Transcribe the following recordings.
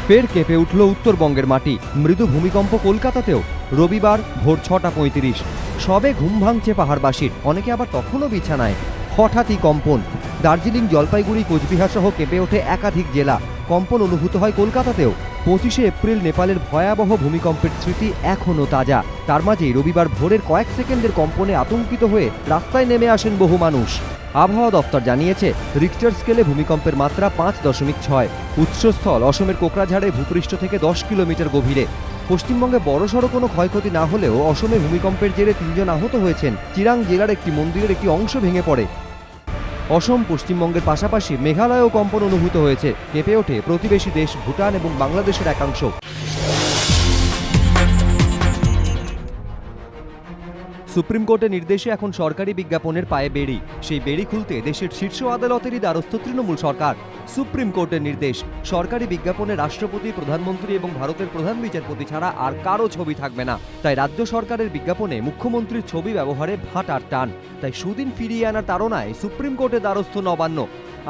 ফের কেঁপে উঠল উত্তরবঙ্গের মাটি। মৃদু ভূমিকম্প কলকাতাতেও রবিবার ভোর 6:35। সবে ঘুম ভাঙছে পাহাড়বাসীর, অনেকে আবার তখনও বিছানায়। হঠাৎই কম্পন। দার্জিলিং, জলপাইগুড়ি, কোচবিহার সহ কেঁপে ওঠে একাধিক জেলা। কম্পন অনুভূত হয় কলকাতাতেও। 25শে এপ্রিল নেপালের ভয়াবহ ভূমিকম্পের স্মৃতি এখনও তাজা। তার মাঝেই রবিবার ভোরের কয়েক সেকেন্ডের কম্পনে আতঙ্কিত হয়ে রাস্তায় নেমে আসেন বহু মানুষ। আবহাওয়া দপ্তর জানিয়েছে, রিক্টার স্কেলে ভূমিকম্পের মাত্রা 5.6। উৎসস্থল অসমের কোকরাঝাড়ে ভূপৃষ্ঠ থেকে 10 কিলোমিটার গভীরে। পশ্চিমবঙ্গে বড়সড় কোনো ক্ষয়ক্ষতি না হলেও অসমে ভূমিকম্পের জেরে 3 জন আহত হয়েছেন। চিরাং জেলার একটি মন্দিরের একটি অংশ ভেঙে পড়ে। অসম, পশ্চিমবঙ্গের পাশাপাশি মেঘালয়েও কম্পন অনুভূত হয়েছে। কেঁপে ওঠে প্রতিবেশী দেশ ভুটান এবং বাংলাদেশের একাংশ। সুপ্রিম কোর্টের নির্দেশে এখন সরকারি বিজ্ঞাপনের পায়ে বেড়ি। সেই বেড়ি খুলতে দেশের শীর্ষ আদালতেরই দ্বারস্থ তৃণমূল সরকার। সুপ্রিম কোর্টের নির্দেশ, সরকারি বিজ্ঞাপনে রাষ্ট্রপতি, প্রধানমন্ত্রী এবং ভারতের প্রধান বিচারপতি ছাড়া আর কারো ছবি থাকবে না। তাই রাজ্য সরকারের বিজ্ঞাপনে মুখ্যমন্ত্রীর ছবি ব্যবহারে ভাটার টান। তাই সুদিন ফিরিয়ে আনার তাড়নায় সুপ্রিম কোর্টের দ্বারস্থ নবান্ন।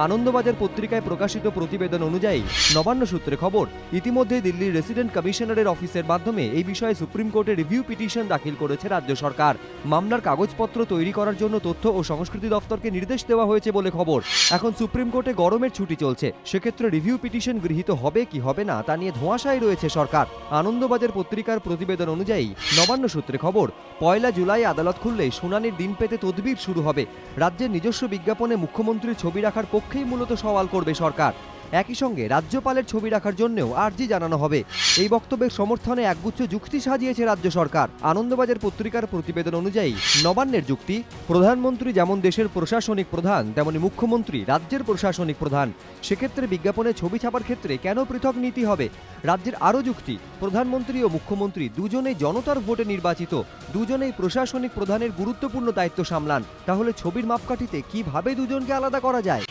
আনন্দবাজার পত্রিকায় প্রকাশিত প্রতিবেদন অনুযায়ী নবান্ন সূত্রে খবর, ইতিমধ্যে দিল্লির রেসিডেন্ট কমিশনারের অফিসের মাধ্যমে এই বিষয়ে সুপ্রিম কোর্টে রিভিউ পিটিশন দাখিল করেছে রাজ্য সরকার। মামলার কাগজপত্র তৈরি করার জন্য তথ্য ও সংস্কৃতি দপ্তরকে নির্দেশ দেওয়া হয়েছে বলে খবর। এখন সুপ্রিম কোর্টে গরমের ছুটি চলছে। সেক্ষেত্রে রিভিউ পিটিশন গৃহীত হবে কি হবে না তা নিয়ে ধোঁয়াশায় রয়েছে সরকার। আনন্দবাজার পত্রিকার প্রতিবেদন অনুযায়ী নবান্ন সূত্রে খবর, 1 জুলাই আদালত খুললে শুনানির দিন পেতে তদবির শুরু হবে। রাজ্যের নিজস্ব বিজ্ঞাপনে মুখ্যমন্ত্রীর ছবি রাখার পক্ষেই মূলত সওয়াল করবে সরকার। একই সঙ্গে রাজ্যপালের ছবি রাখার জন্যও আর্জি জানানো হবে। এই বক্তব্যের সমর্থনে একগুচ্ছ যুক্তি সাজিয়েছে রাজ্য সরকার। আনন্দবাজার পত্রিকার প্রতিবেদন অনুযায়ী নবান্নের যুক্তি, প্রধানমন্ত্রী যেমন দেশের প্রশাসনিক প্রধান, তেমনি মুখ্যমন্ত্রী রাজ্যের প্রশাসনিক প্রধান। সেক্ষেত্রে বিজ্ঞাপনে ছবি ছাপার ক্ষেত্রে কেন পৃথক নীতি হবে? রাজ্যের আরও যুক্তি, প্রধানমন্ত্রী ও মুখ্যমন্ত্রী দুজনেই জনতার ভোটে নির্বাচিত, দুজনেই প্রশাসনিক প্রধানের গুরুত্বপূর্ণ দায়িত্ব সামলান। তাহলে ছবির মাপকাঠিতে কিভাবে দুজনকে আলাদা করা যায়?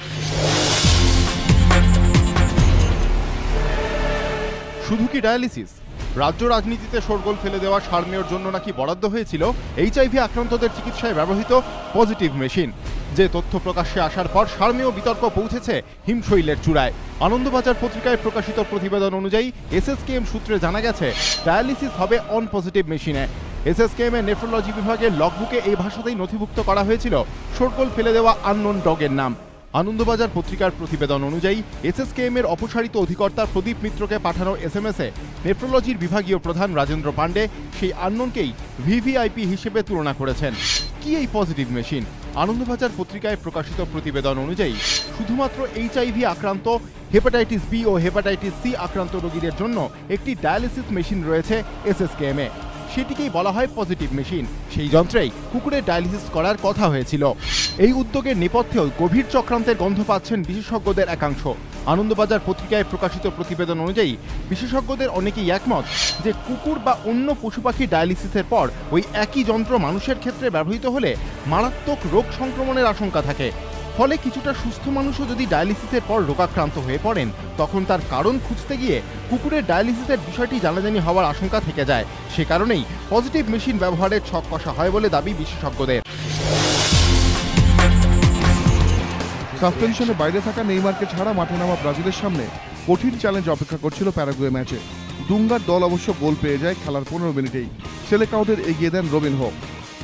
শুধু কি ডায়ালিসিস? রাজ্য রাজনীতিতে শোরগোল ফেলে দেওয়া সারমেয়র জন্য নাকি বরাদ্দ হয়েছিল এইচআইভি আক্রান্তদের চিকিৎসায় ব্যবহৃত পজিটিভ মেশিন। যে তথ্য প্রকাশ্যে আসার পর সারমেয় বিতর্ক পৌঁছেছে হিমশৈলের চূড়ায়। আনন্দবাজার পত্রিকায় প্রকাশিত প্রতিবেদন অনুযায়ী এসএসকেএম সূত্রে জানা গেছে, ডায়ালিসিস হবে অন পজিটিভ মেশিনে। এসএসকেএম এর নেফ্রোলজি বিভাগের লগবুকে এই ভাষাতেই নথিভুক্ত করা হয়েছিল শোরগোল ফেলে দেওয়া আননোন ডগের নাম। আনন্দবাজার পত্রিকার প্রতিবেদন অনুযায়ী এসএসকেএম এর অপসারিত অধিকর্তা প্রদীপ মিত্রকে পাঠানো এসএমএসে নেফ্রোলজির বিভাগীয় প্রধান রাজেন্দ্র পাণ্ডে সেই আননোনকেই ভিভিআইপি হিসেবে তুলনা করেছেন। কি এই পজিটিভ মেশিন? আনন্দবাজার পত্রিকায় প্রকাশিত প্রতিবেদন অনুযায়ী শুধুমাত্র এইচআইভি আক্রান্ত, হেপাটাইটিস বি ও হেপাটাইটিস সি আক্রান্ত রোগীদের জন্য একটি ডায়ালিসিস মেশিন রয়েছে এসএসকেএম এ। সেটিকেই বলা হয় পজিটিভ মেশিন। সেই যন্ত্রেই কুকুরের ডায়ালিসিস করার কথা হয়েছিল। এই উদ্যোগের নেপথ্যেও গভীর চক্রান্তের গন্ধ পাচ্ছেন বিশেষজ্ঞদের একাংশ। আনন্দবাজার পত্রিকায় প্রকাশিত প্রতিবেদন অনুযায়ী বিশেষজ্ঞদের অনেকেই একমত যে কুকুর বা অন্য পশু পাখির ডায়ালিসিসের পর ওই একই যন্ত্র মানুষের ক্ষেত্রে ব্যবহৃত হলে মারাত্মক রোগ সংক্রমণের আশঙ্কা থাকে। ফলে কিছুটা সুস্থ মানুষও যদি ডায়ালিসিসের পর রোগাক্রান্ত হয়ে পড়েন, তখন তার কারণ খুঁজতে গিয়ে কুকুরের ডায়ালিসিসের বিষয়টি জানাজানি হওয়ার আশঙ্কা থেকে যায়। সে কারণেই পজিটিভ মেশিন ব্যবহারের ছক কষা হয় বলে দাবি বিশেষজ্ঞদের। সাসপেনশনের বাইরে থাকা নেইমারকে ছাড়া মাঠে নামা ব্রাজিলের সামনে কঠিন চ্যালেঞ্জ অপেক্ষা করছিল প্যারাগুয়ে ম্যাচে। দুঙ্গার দল অবশ্য গোল পেয়ে যায় খেলার 15 মিনিটেই। সেলেকাউদের এগিয়ে দেন রবিনহো।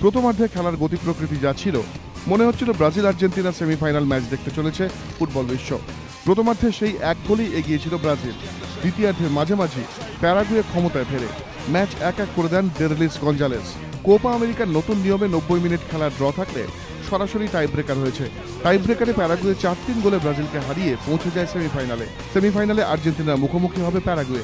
প্রথমার্ধে খেলার গতি প্রকৃতি যা ছিল, মনে হচ্ছিল ব্রাজিল আর্জেন্টিনা সেমিফাইনাল ম্যাচ দেখতে চলেছে ফুটবল বিশ্ব। প্রথমার্ধে সেই এক গোলেই এগিয়েছিল ব্রাজিল। দ্বিতীয়ার্ধের মাঝামাঝি প্যারাগুয়ে ক্ষমতায় ফেরে ম্যাচ 1-1 করে দেন ডেরলিস গঞ্জালেস। কোপা আমেরিকার নতুন নিয়মে 90 মিনিট খেলার ড্র থাকলে সরাসরি টাই ব্রেকার হয়েছে। টাই ব্রেকারে প্যারাগুয়ে 4-3 গোলে ব্রাজিলকে হারিয়ে পৌঁছে যায় সেমিফাইনালে। সেমিফাইনালে আর্জেন্টিনার মুখোমুখি হবে প্যারাগুয়ে।